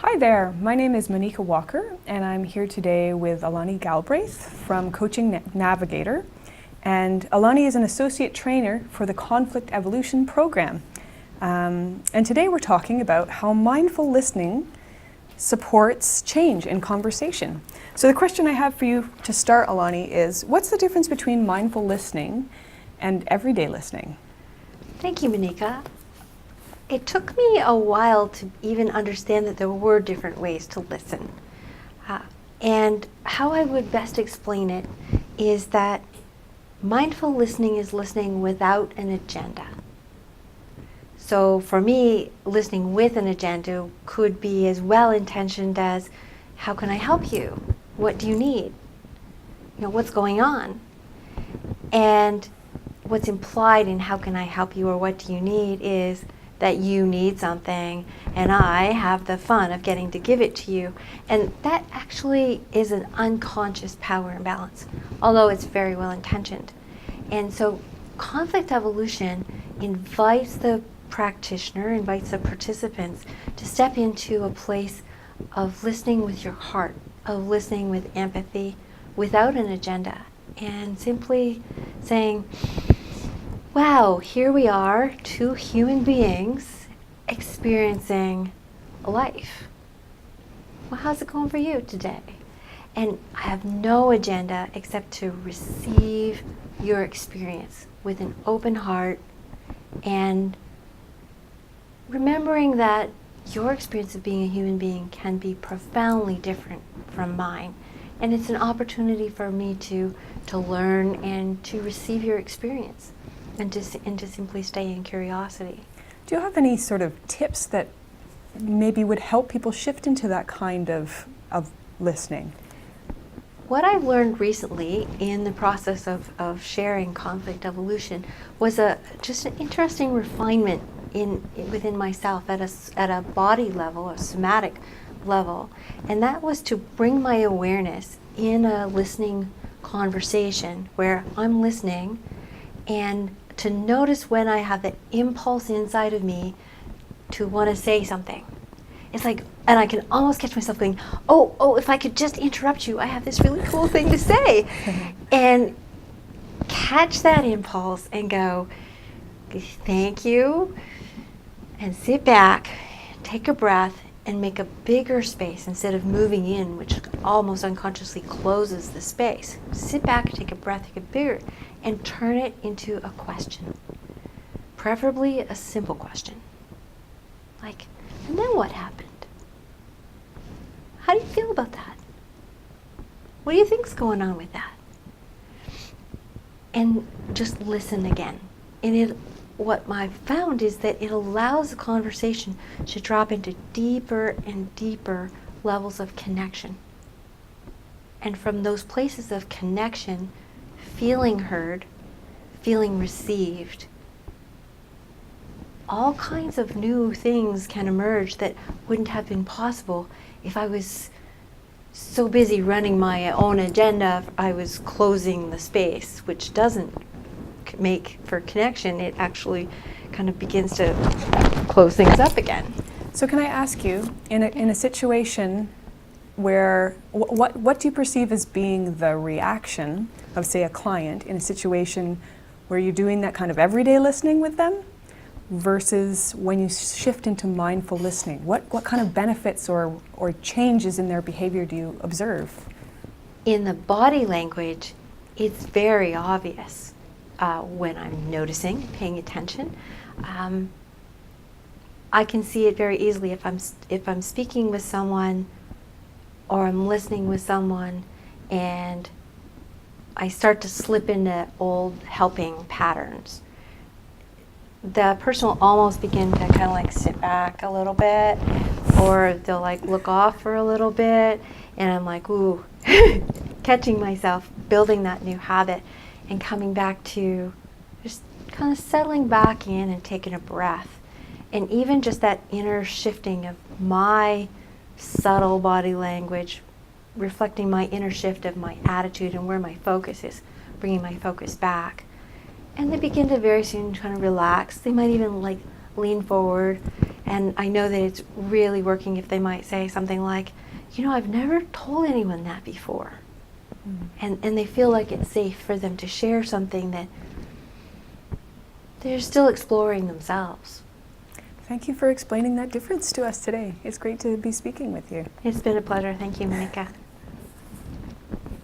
Hi there, my name is Monica Walker and I'm here today with Alani Galbraith from Coaching Navigator. And Alani is an associate trainer for the Conflict Evolution program. And today we're talking about how mindful listening supports change in conversation. So the question I have for you to start, Alani, is what's the difference between mindful listening and everyday listening? Thank you, Monica. It took me a while to even understand that there were different ways to listen. And how I would best explain it is that mindful listening is listening without an agenda. So for me, listening with an agenda could be as well intentioned as, how can I help you? What do you need? What's going on? And what's implied in how can I help you or what do you need is that you need something and I have the fun of getting to give it to you. And that actually is an unconscious power imbalance, although it's very well intentioned. And so conflict evolution invites the practitioner, invites the participants to step into a place of listening with your heart, of listening with empathy, without an agenda, and simply saying, wow, here we are, two human beings experiencing life. Well, how's it going for you today? And I have no agenda except to receive your experience with an open heart and remembering that your experience of being a human being can be profoundly different from mine. And it's an opportunity for me to learn and to receive your experience. And to simply stay in curiosity. Do you have any sort of tips that maybe would help people shift into that kind of listening? What I've learned recently in the process of sharing conflict evolution was just an interesting refinement within myself at a body level, a somatic level, and that was to bring my awareness in a listening conversation where I'm listening and to notice when I have the impulse inside of me to want to say something. It's like, and I can almost catch myself going, oh, if I could just interrupt you, I have this really cool thing to say. And catch that impulse and go, thank you, and sit back, take a breath, and make a bigger space instead of moving in, which almost unconsciously closes the space. Sit back, take a breath, take a bigger, and turn it into a question. Preferably a simple question. Like, and then what happened? How do you feel about that? What do you think's going on with that? And just listen again. And what I've found is that it allows the conversation to drop into deeper and deeper levels of connection. And from those places of connection, feeling heard, feeling received, all kinds of new things can emerge that wouldn't have been possible if I was so busy running my own agenda. I was closing the space, which doesn't make for connection. It actually kind of begins to close things up again. So can I ask you, in a situation where, what do you perceive as being the reaction of, say, a client in a situation where you're doing that kind of everyday listening with them versus when you shift into mindful listening? What kind of benefits or changes in their behavior do you observe? In the body language, it's very obvious. When I'm noticing, paying attention, I can see it very easily if I'm speaking with someone or I'm listening with someone and I start to slip into old helping patterns. The person will almost begin to kind of like sit back a little bit, or they'll like look off for a little bit, and I'm like, ooh, catching myself, building that new habit. And coming back to just kind of settling back in and taking a breath. And even just that inner shifting of my subtle body language, reflecting my inner shift of my attitude and where my focus is, bringing my focus back. And they begin to very soon kind of relax. They might even like lean forward And I know that it's really working if they might say something like, I've never told anyone that before. And they feel like it's safe for them to share something that they're still exploring themselves. Thank you for explaining that difference to us today. It's great to be speaking with you. It's been a pleasure. Thank you, Monica.